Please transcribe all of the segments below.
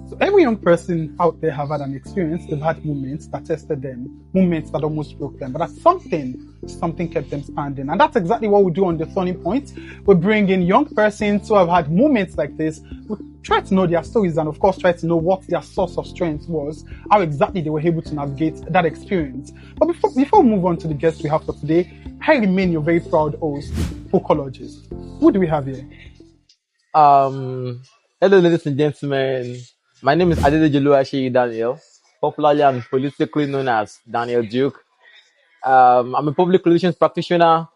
So every young person out there have had an experience. They've had moments that tested them, moments that almost broke them, but at something kept them standing. And that's exactly what we do on the Thorny Point. We bring in young persons who have had moments like this. We try to know their stories and of course try to know what their source of strength was, how exactly they were able to navigate that experience. But before we move on to the guest we have for today, I remain your very proud host, folklorist. Who do we have here? Hello, ladies and gentlemen. My name is Adedeji Oluwaseyi Daniel, popularly and politically known as Daniel Duke. I'm a public relations practitioner,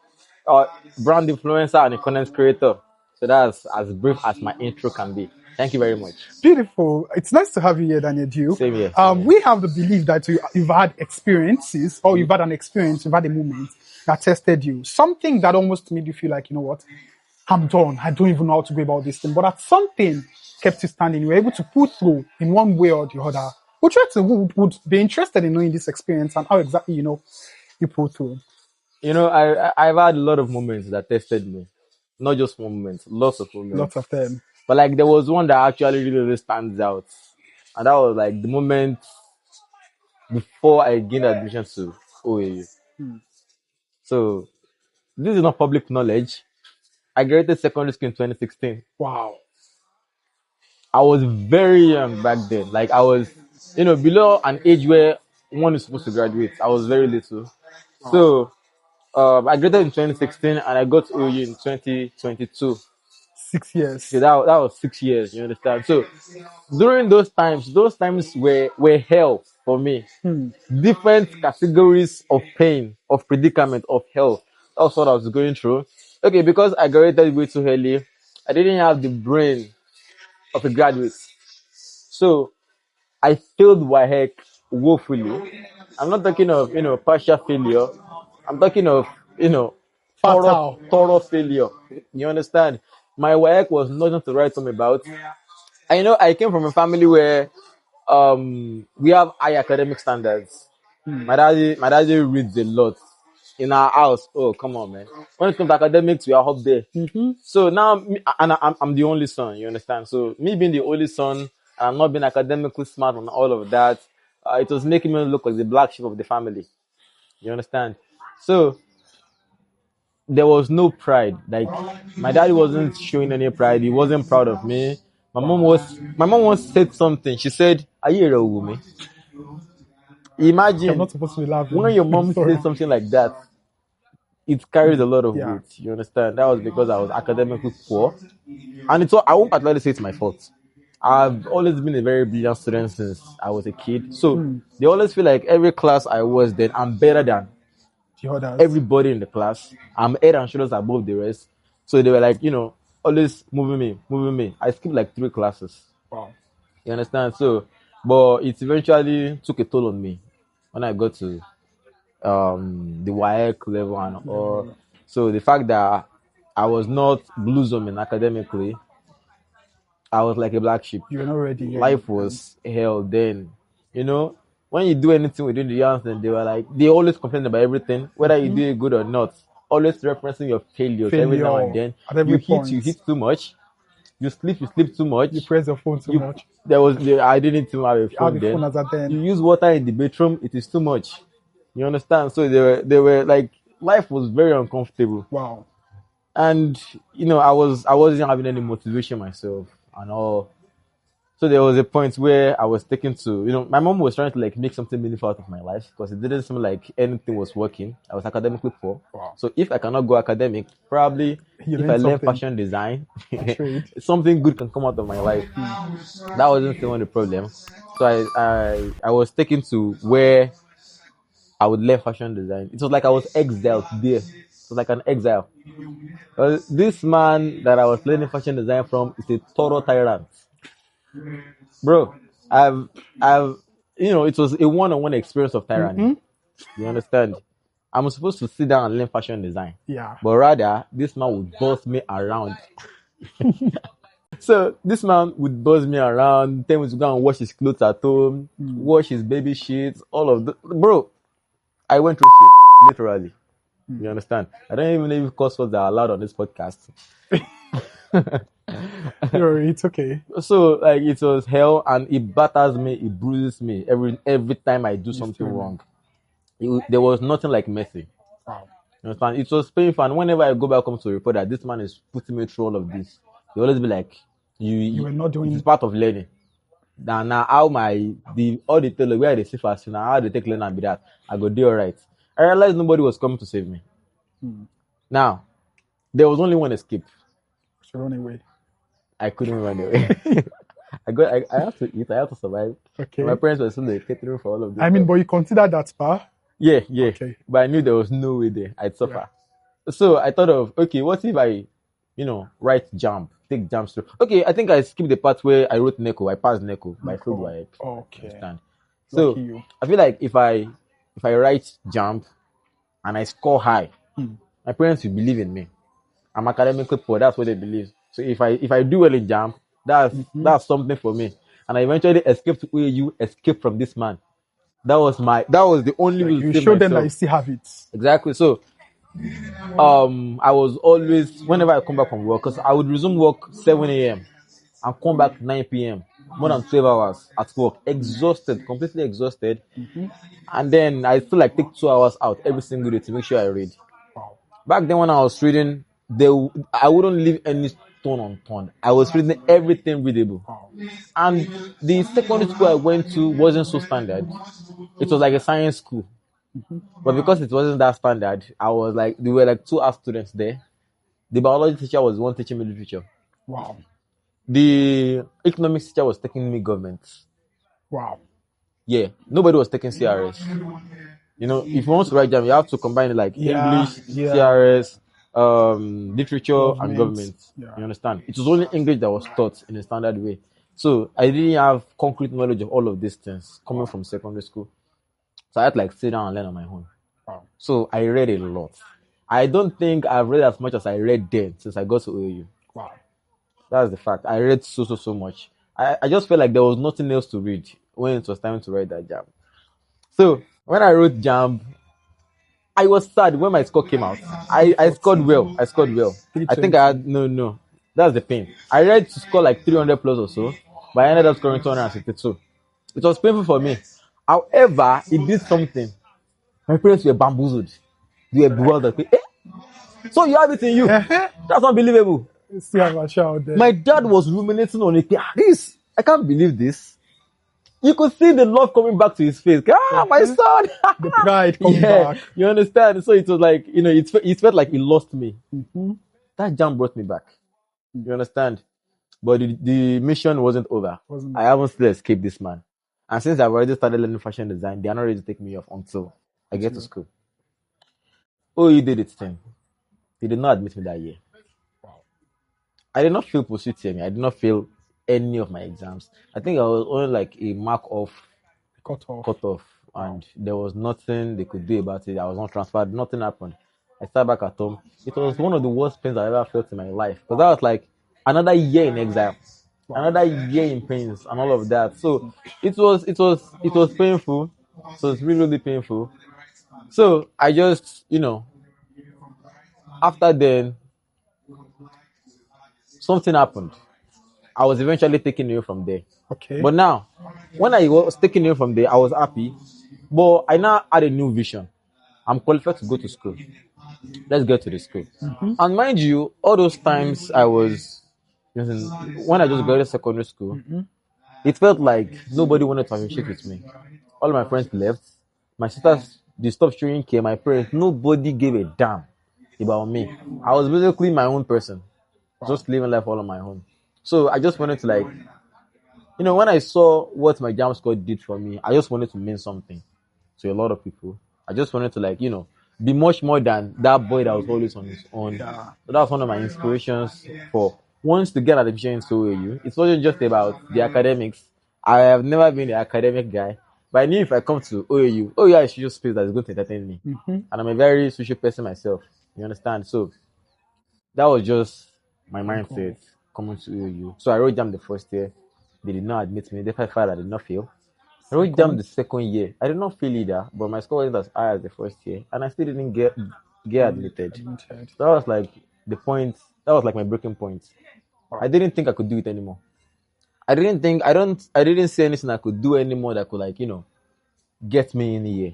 brand influencer, and a content creator. So that's as brief as my intro can be. Thank you very much. Beautiful. It's nice to have you here, Daniel Duke. Same here. We have the belief that you've had experiences, or you've had an experience, you've had a moment that tested you. Something that almost made you feel like, you know what, I'm done. I don't even know how to go about this thing. But at something kept you standing. You were able to pull through in one way or the other. Would be interested in knowing this experience and how exactly, you pulled through. I've had a lot of moments that tested me. Not just one moment, lots of moments. Lots of them. But like there was one that actually really stands out. And that was like the moment before I gained admission to OAU. So this is not public knowledge. I graduated secondary school in 2016. Wow. I was very young back then. Like I was, below an age where one is supposed to graduate. I was very little. Wow. So I graduated in 2016 and I got to OU in 2022. 6 years. So that was 6 years, you understand? So during those times were hell for me. Different categories of pain, of predicament, of hell. That's what I was going through. Okay, because I graduated way too early, I didn't have the brain of a graduate. So I failed WAEC woefully. I'm not talking of, partial failure. I'm talking of, thorough failure. You understand? My WAEC was nothing to write home about. I came from a family where we have high academic standards. My daddy reads a lot. In our house, oh come on, man. When it comes to academics, we are up there. So now, I'm the only son. You understand? So me being the only son, and I'm not being academically smart and all of that, it was making me look like the black sheep of the family. You understand? So there was no pride. Like my daddy wasn't showing any pride. He wasn't proud of me. My mom once said something. She said, "Are you a real woman?" Imagine I'm not supposed to be laughing. when your mom says something like that. It carries a lot of weight. You understand? That was because I was academically poor, and I won't particularly say it's my fault. I've always been a very brilliant student since I was a kid. So they always feel like every class I was then I'm better than everybody in the class. I'm head and shoulders above the rest. So they were like, always moving me. I skipped like 3 classes. Wow. You understand? So, but it eventually took a toll on me when I got to the WAEC level and all. So the fact that I was not blossoming academically, I was like a black sheep. You were not ready. Life was hell then. When you do anything within the youngs, then they always complain about everything, whether you do it good or not. Always referencing your failures every now and then. You hit too much. You sleep too much. You press your phone too much. I didn't even have a phone then. You use water in the bedroom, it is too much. You understand? So they were like, life was very uncomfortable. Wow. And I wasn't having any motivation myself and all. So there was a point where I was taken to, my mom was trying to like make something meaningful out of my life because it didn't seem like anything was working. I was academically poor. Wow. So if I cannot go academic, probably if I learn fashion design, something good can come out of my life. That wasn't the only problem. So I was taken to where I would learn fashion design. It was like I was exiled there. It was like an exile. This man that I was learning fashion design from is a thorough tyrant. Bro, it was a one-on-one experience of tyranny. You understand? I'm supposed to sit down and learn fashion design. Yeah. But rather, this man would boss me around. So this man would buzz me around, tell me to go and wash his clothes at home, wash his baby sheets, all of that. Bro, I went through shit, literally. You understand? I don't even know if curse words are allowed on this podcast. It's okay. So like it was hell, and it batters me, it bruises me every time I do You something still wrong. There was nothing like mercy. wow. You understand? It was painful, and whenever I go back home to report that this man is putting me through all of this, they always be like, You "You, were not it is doing part of learning." Now how the all the tell where they see fast now how they take learn and be that I go do all right. I realized nobody was coming to save me. Now there was only one escape. to run away. I couldn't run away. I have to eat. I have to survive. And my Okay. parents were still like, catering for all of this I mean, stuff. but you consider that spa? Yeah. Okay. But I knew there was no way there I'd Yeah. suffer. So I thought of, okay, what if I, write jump, take jumps through. Okay, I think I skipped the part where I wrote Neko. I passed Neko, but I failed Oh, WAEC. okay. Understand? Lucky So you. I feel like if I write jump and I score high, my parents will believe in me. I'm academically poor. That's what they believe. So if I do well in jump, that's something for me. And I eventually escaped to OAU, escaped from this man. That was the only Like way to you save show them that you myself. still have it. Exactly. So I was always whenever I come back from work, because I would resume work 7 a.m. and come back 9 p.m. More than 12 hours at work, exhausted, completely exhausted. And then I still like take 2 hours out every single day to make sure I read. Wow. Back then when I was reading, I wouldn't leave any stone unturned. I was reading everything readable. Wow. And the secondary school I went to wasn't so standard. It was like a science school. But because it wasn't that standard, I was like, there were like two art students there. The biology teacher was the one teaching me literature. Wow. The economics teacher was taking me government. Wow. Yeah, nobody was taking CRS. If you want to write jam, you have to combine it like Yeah. English, Yeah. CRS, literature, and Government. government. Yeah. You understand? It was only English that was taught in a standard way. So I didn't have concrete knowledge of all of these things coming from secondary school. So I had to like sit down and learn on my own. Wow. So I read a lot. I don't think I've read as much as I read then since I got to OAU. Wow. That's the fact. I read so much. I just felt like there was nothing else to read when it was time to write that jam. So when I wrote jam, I was sad when my score came out. I scored well. I scored well. I think I had no. That's the pain. I read to score like 300 plus or so, but I ended up scoring 262. It was painful for me. However, it did something. My parents were bamboozled. They were bewildered. So you have it in you. That's unbelievable. Still have a shout there. My dad was ruminating on it. This, I can't believe this. You could see the love coming back to his face. My son. The pride coming back. You understand? So it was like, it felt like he lost me. That jam brought me back. You understand? But the mission wasn't over. I haven't still escaped this man. And since I've already started learning fashion design, they are not ready to take me off until I get to school. Oh, he did its thing. They did not admit me that year. I did not fail pursuit TME. I did not fail any of my exams. I think I was only like a mark off, Cut off, and there was nothing they could do about it. I was not transferred. Nothing happened. I sat back at home. It was one of the worst pains I ever felt in my life because that was like another year in exile, another year in pains, and all of that. So it was painful. So it's really painful. So I just after then something happened. I was eventually taken away from there. Okay. But now, when I was taken away from there, I was happy. But I now had a new vision. I'm qualified to go to school. Let's get to the school. And mind you, all those times when I just graduated secondary school, it felt like nobody wanted to associate with me. All of my friends left. My sisters, they stopped showing care. My parents, nobody gave a damn about me. I was basically my own person. Just living life all on my own. So I just wanted to when I saw what my jam score did for me, I just wanted to mean something to a lot of people. I just wanted to be much more than that boy that was always on his own. Yeah. So that's one of my inspirations for once to get admission into OAU. It wasn't just about the academics. I have never been the academic guy, but I knew if I come to OAU, I should just space that is going to entertain me. And I'm a very social person myself. You understand? So that was just my mindset coming to OAU. So I wrote jam the first year. They did not admit me. They found I did not fail. I wrote jam the second year. I did not fail either, but my score wasn't as high as the first year, and I still didn't get admitted. So that was like the point. That was like my breaking point. I didn't think I could do it anymore. I didn't see anything I could do anymore that could get me in here.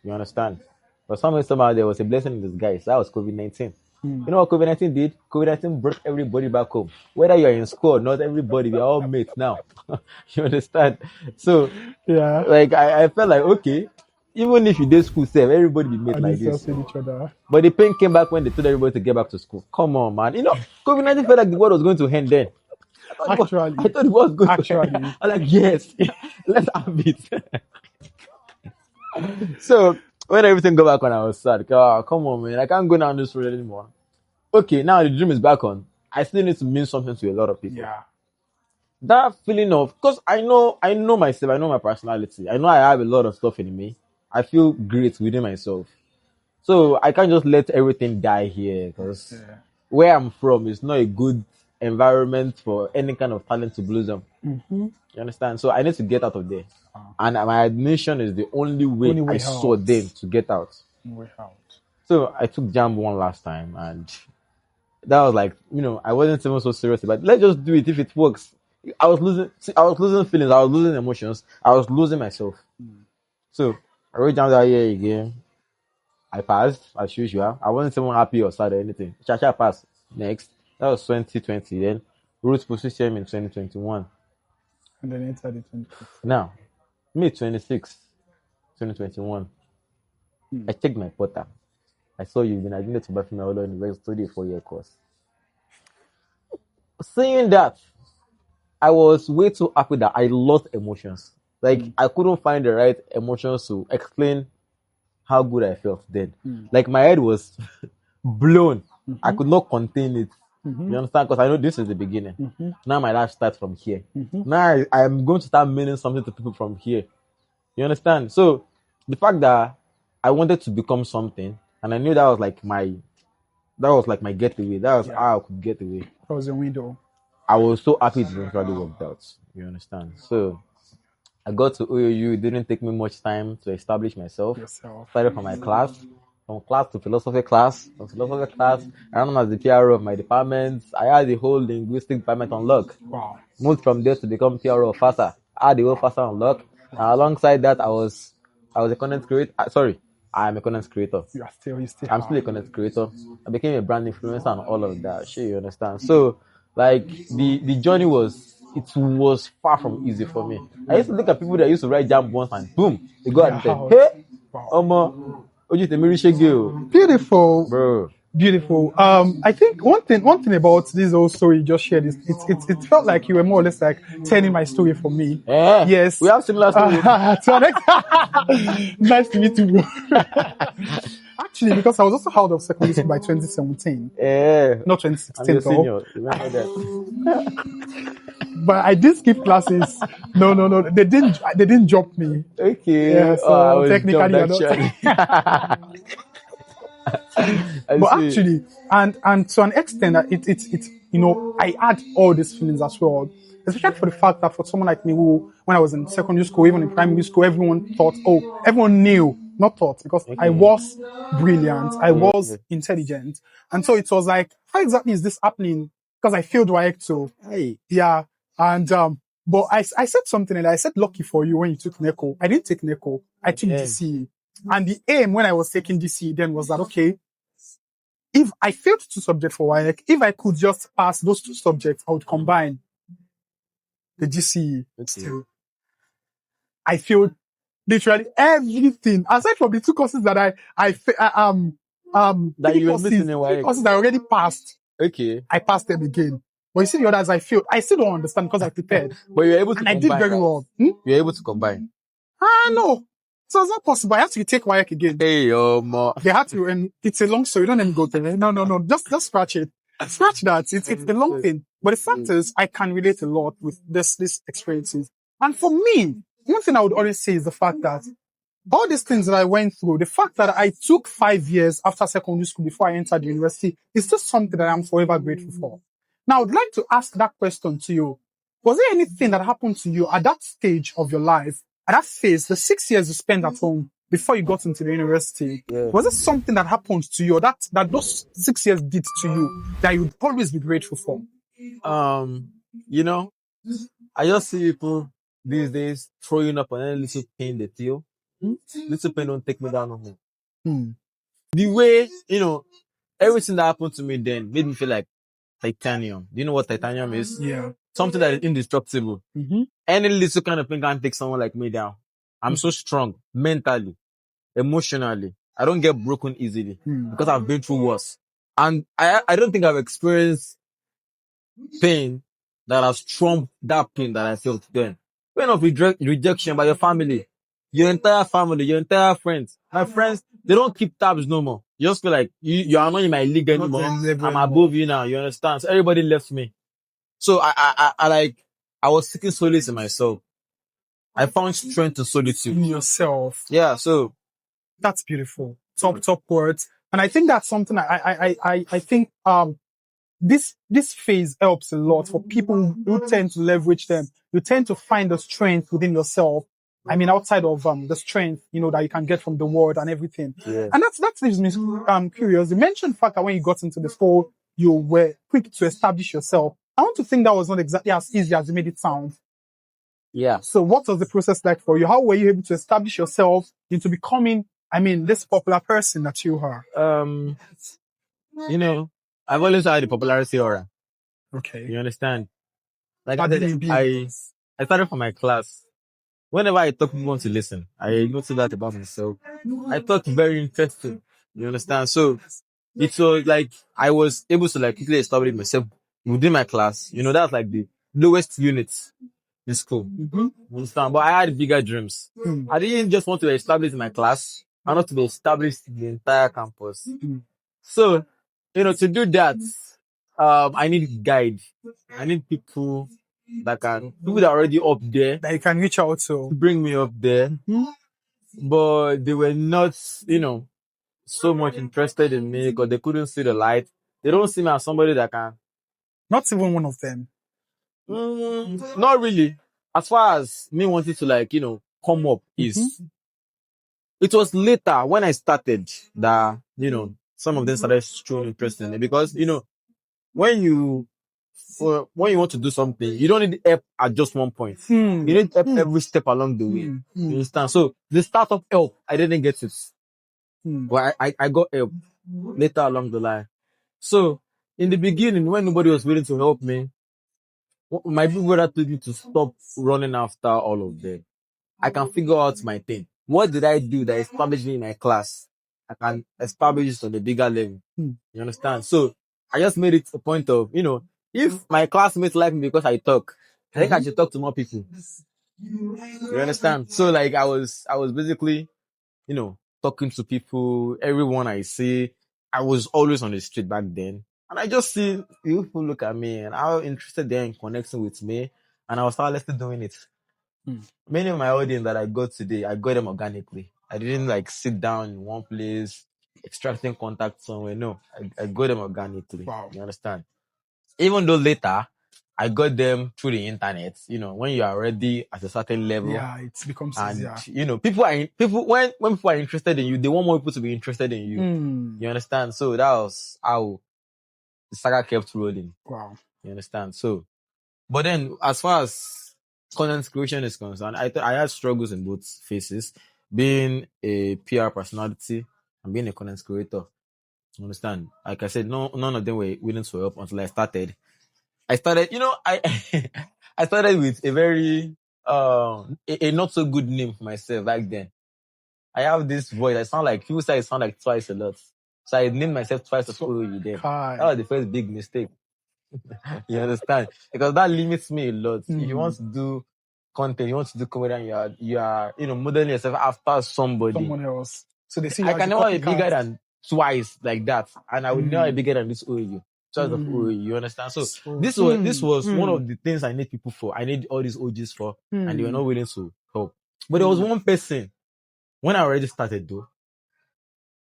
You understand? But somehow there was a blessing in disguise. That was COVID-19. You know what COVID-19 did? COVID-19 brought everybody back home. Whether you're in school or not, everybody, we're all mates now. You understand? So, Yeah. I felt like, okay, even if you did school safe, everybody be made And like you this. each other. But the pain came back when they told everybody to get back to school. Come on, man. COVID-19 felt like the world was going to end then. I thought it was going to end. I'm like, yes, let's have it. So when everything go back on, I was sad. Oh, come on, man. I can't go down this road anymore. Okay, now the dream is back on. I still need to mean something to a lot of people. Yeah. That feeling of, because I know myself, I know my personality. I know I have a lot of stuff in me. I feel great within myself. So I can't just let everything die here, because where I'm from is not a good environment for any kind of talent to blossom. You understand? So I need to get out of there. And my admission is the only way I saw then to get out. So I took Jam one last time, and that was like, I wasn't even so serious about it. Let's just do it if it works. I was losing feelings, I was losing emotions, I was losing myself. So I wrote Jam that year again. I passed as usual. I wasn't even happy or sad or anything. Chacha passed. Next. That was 2020. Then Roots position in 2021. And then entered in 2020. Now, May 26, 2021. I checked my portal. I saw you've been admitted to Bafina Olo University, study a 4-year course. Saying that, I was way too happy that I lost emotions. I couldn't find the right emotions to explain how good I felt then. My head was blown. I could not contain it. You understand? Because I know this is the beginning. Now my life starts from here. Now I'm going to start meaning something to people from here. You understand? So the fact that I wanted to become something, and I knew that was like my getaway. That was how I could get away. That was your window. I was so happy it eventually worked out. You understand? So I got to OUU. It didn't take me much time to establish myself. Started from my class. From class to philosophy class. From philosophy class, I ran as the PRO of my department. I had the whole linguistic department on lock. Wow. Moved from there to become PRO of FASA. I had the whole FASA on lock. And alongside that, I was a content creator. Sorry, I'm a content creator. I'm still a content creator. I became a brand influencer and all of that. Sure, you understand? So, the journey was far from easy for me. I used to look at people that used to write jam once and boom, they go out and say, hey, beautiful, bro. Beautiful. I think one thing about this whole story you just shared is it felt like you were more or less like telling my story for me. Yes. We have similar stories. Nice to meet you. Actually, because I was also out of secondary school by 2017. Not 2016. I'm your senior. Remember that. But I did skip classes. No. They didn't drop me. Okay. Yeah, so technically you're not. But actually, and to an extent, it's I had all these feelings as well, especially for the fact that for someone like me who, when I was in secondary school, even in primary school, everyone knew, not thought, because I was brilliant, I was intelligent, and so it was like, how exactly is this happening? Because I failed WAEC, so yeah, and but I said something, and I said, lucky for you when you took NECO. I didn't take NECO, I took DCE. And the aim when I was taking DCE then was that, okay, if I failed 2 subjects for WAEC, if I could just pass those 2 subjects, I would combine the GCE. Still, I failed literally everything aside from the 2 courses that courses I already passed. Okay, I passed them again. But you see the others I failed. I still don't understand because I prepared. But you were able to combine. I did very well. You were able to combine. No. So it's not possible. I have to take WAEC again. They had to, and it's a long story. Don't let me go there. No. Just scratch it. Scratch that. It's a long thing. But the fact is, I can relate a lot with these experiences. And for me, one thing I would always say is the fact that all these things that I went through, the fact that I took 5 years after secondary school before I entered the university, is just something that I'm forever grateful for. Now, I would like to ask that question to you. Was there anything that happened to you at that stage of your life, at that phase, the 6 years you spent at home before you got into the university? Was there something that happened to you, or that those 6 years did to you, that you'd always be grateful for? You know, I just see people these days throwing up on any little pain they feel. Little pain don't take me down no more. Hmm. The way, everything that happened to me then made me feel like titanium. Do you know what titanium is? Yeah. Something that is indestructible. Mm-hmm. Any little kind of thing can take someone like me down. I'm so strong mentally, emotionally. I don't get broken easily because I've been through worse. And I don't think I've experienced pain that has trumped that pain that I felt then. Pain of rejection by your family, your entire family, your entire friends. My friends, they don't keep tabs no more. You just feel like you are not in my league anymore. I'm above you now. You understand? So everybody left me. So I was seeking solace in myself. I found strength in solitude. In yourself. Yeah. So That's beautiful. Top words. And I think that's something I think this phase helps a lot for people who tend to leverage them. You tend to find the strength within yourself. I mean, outside of the strength, that you can get from the world and everything. yeah. And that leaves me curious. You mentioned fact that when you got into the school, you were quick to establish yourself. I want to think that was not exactly as easy as you made it sound. Yeah. So what was the process like for you? How were you able to establish yourself into becoming, this popular person that you are? I've always had the popularity aura. Okay. You understand? Like How did it be? I started from my class. Whenever I talk, people want to listen. I noticed that about myself. I thought very interesting. You understand? So it was like I was able to like quickly establish myself within my class. That's like the lowest unit in school. Mm-hmm. You understand? But I had bigger dreams. I didn't just want to establish my class. I want to be established in the entire campus. So, to do that, I need guide. I need people people that are already up there That you can reach out to. to bring me up there. But they were not, so much interested in me because they couldn't see the light. They don't see me as somebody that can. Not even one of them. Not really. As far as me wanting to come up is, it was later when I started that, some of them started showing interest in me because, when you want to do something, you don't need help at just one point. You need help every step along the way. You understand? So the startup help, I didn't get it. But I got help later along the line. So in the beginning, when nobody was willing to help me, my big brother told me to stop running after all of them. I can figure out my thing. What did I do that established me in my class? I can establish it on a bigger level. You understand? So I just made it a point of, if my classmates like me because I talk, I think I should talk to more people. You understand? So like I was basically, talking to people, everyone I see. I was always on the street back then. And I just see people look at me and how interested they are in connecting with me. And I was tirelessly doing it. Many of my audience that I got today, I got them organically. I didn't like sit down in one place, extracting contact somewhere. No, I got them organically. Wow. You understand? Even though later I got them through the internet, when you are already at a certain level. Yeah, it becomes And easier. people when people are interested in you, they want more people to be interested in you. You understand? So that was how the saga kept rolling. Wow. You understand? So, but then as far as content creation is concerned, I had struggles in both phases, being a PR personality and being a content creator. You understand? Like I said, none of them were willing to help until I started. I I started with a very a not so good name for myself back then. I have this voice. People say I sound like twice a lot. So I named myself twice as you then. That was the first big mistake. You understand? Because that limits me a lot. If you want to do content, you want to do comedy, and you are modeling yourself after Someone else. So they see you I as can a never be bigger copycat. than twice like that, and I would never be bigger than this OU. Twice of OU, you understand? So this was one of the things I need people for. I need all these OGs for, and they were not willing to help. But there was one person when I already started though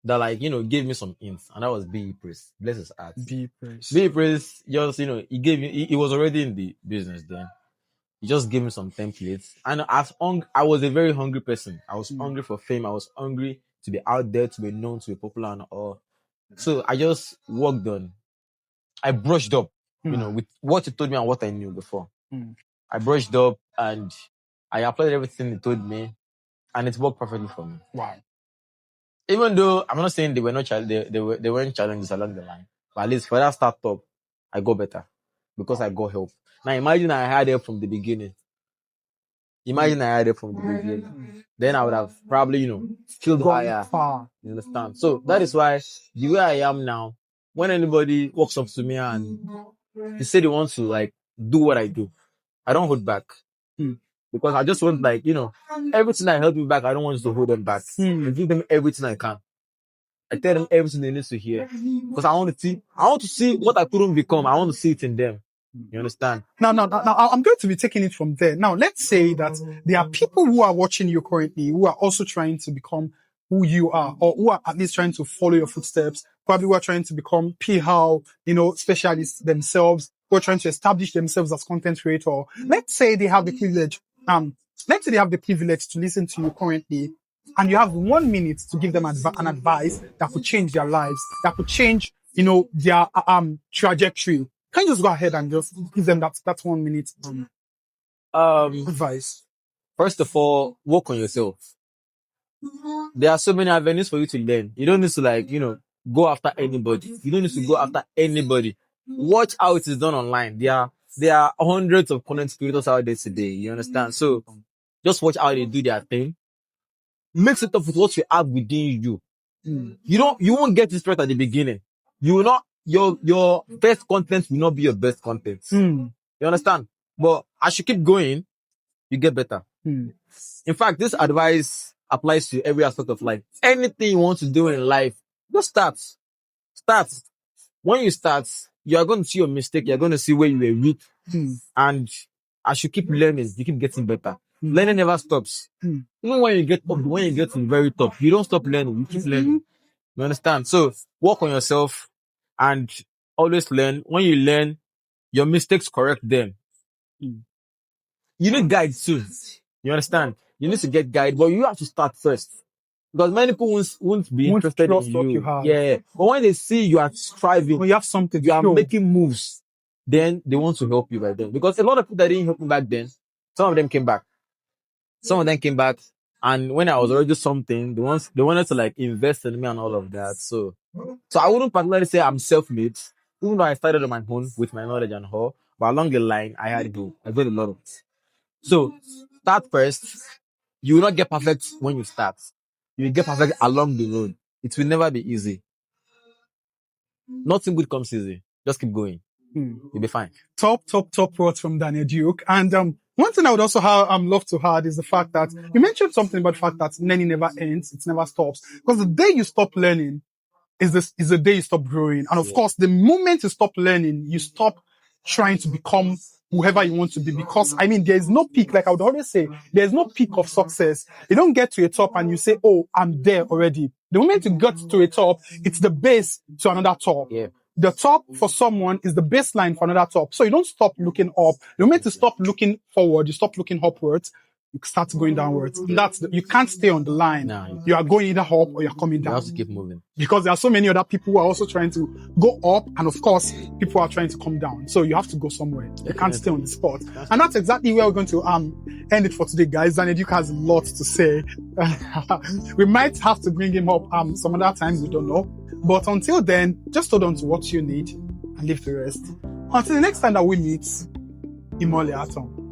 that gave me some hints, and that was B. Praise. Bless his heart. B. Praise. B. Praise just he gave me. He was already in the business then. He just gave me some templates, and I was a very hungry person. I was hungry for fame. I was hungry to be out there, to be known, to be popular, and all. So I just worked on. I brushed up. you know, with what he told me and what I knew before. I brushed up and I applied everything he told me, and it worked perfectly for me. Wow. Even though I'm not saying they were not they weren't challenges along the line, but at least for that startup, I got better because I got help. Now imagine I had help from the beginning. Imagine I had it from the beginning. Then I would have probably, you know, skilled higher. Far. You understand? So that is why the way I am now, when anybody walks up to me and they say they want to like do what I do, I don't hold back. Because I just want, like, you know, everything that help me back, I don't want to hold them back. I give them everything I can. I tell them everything they need to hear. Because I want to see what I couldn't become. I want to see it in them. You understand? Now, I'm going to be taking it from there. Now, let's say that there are people who are watching you currently who are also trying to become who you are, or who are at least trying to follow your footsteps, probably who are trying to become PR, you know, specialists themselves, who are trying to establish themselves as content creator. Let's say they have the privilege, to listen to you currently, and you have 1 minute to give them an advice that could change their lives, that could change, you know, their trajectory. Can you just go ahead and just give them that 1 minute advice? First of all, work on yourself. There are so many avenues for you to learn. You don't need to, like, you know, go after anybody. You don't need to go after anybody. Watch how it is done online. There are hundreds of content creators out there today. You understand? So just watch how they do their thing. Mix it up with what you have within you. You won't get this right at the beginning. You will not, your best content will not be your best content. You understand? But as you keep going, you get better. In fact, this advice applies to every aspect of life. Anything you want to do in life, just start. Start. When you start, you are going to see your mistake. You're going to see where you were weak. And as you keep learning, you keep getting better. Learning never stops. Even when you get up, when you get to the very top, you don't stop learning. You keep learning. You understand? So work on yourself and always learn. When you learn, your mistakes, correct them. You need guide too. You understand? You need to get guide, but you have to start first. Because many people won't be interested in you. Yeah. But when they see you are striving, when you have something, you are making moves, then they want to help you by then. Because a lot of people that didn't help me back then, some of them came back. And when I was already something, they wanted to like invest in me and all of that. So I wouldn't particularly say I'm self-made, even though I started on my own with my knowledge and all. But along the line, I got a lot of it. So start first. You will not get perfect when you start. You will get perfect along the road. It will never be easy. Nothing good comes easy. Just keep going. You'll be fine. Top words from Daniel Duke. And one thing I would also love to add is the fact that you mentioned something about the fact that learning never ends, it never stops. Because the day you stop learning is the day you stop growing. And of course, the moment you stop learning, you stop trying to become whoever you want to be. Because I mean, there's no peak. Like I would always say, there's no peak of success. You don't get to a top and you say, "Oh, I'm there already." The moment you get to a top, it's the base to another top. Yeah. The top for someone is the baseline for another top. So you don't stop looking up. The moment you stop looking forward, you stop looking upwards, you start going downwards. And you can't stay on the line. No, you are going either up or you're coming down. You have to keep moving. Because there are so many other people who are also trying to go up, and of course, people are trying to come down. So you have to go somewhere. You can't stay on the spot. And that's exactly where we're going to end it for today, guys. Daniel Duke has a lot to say. We might have to bring him up some other time, we don't know. But until then, just hold on to what you need and leave the rest. Until the next time that we meet, Imole Atom.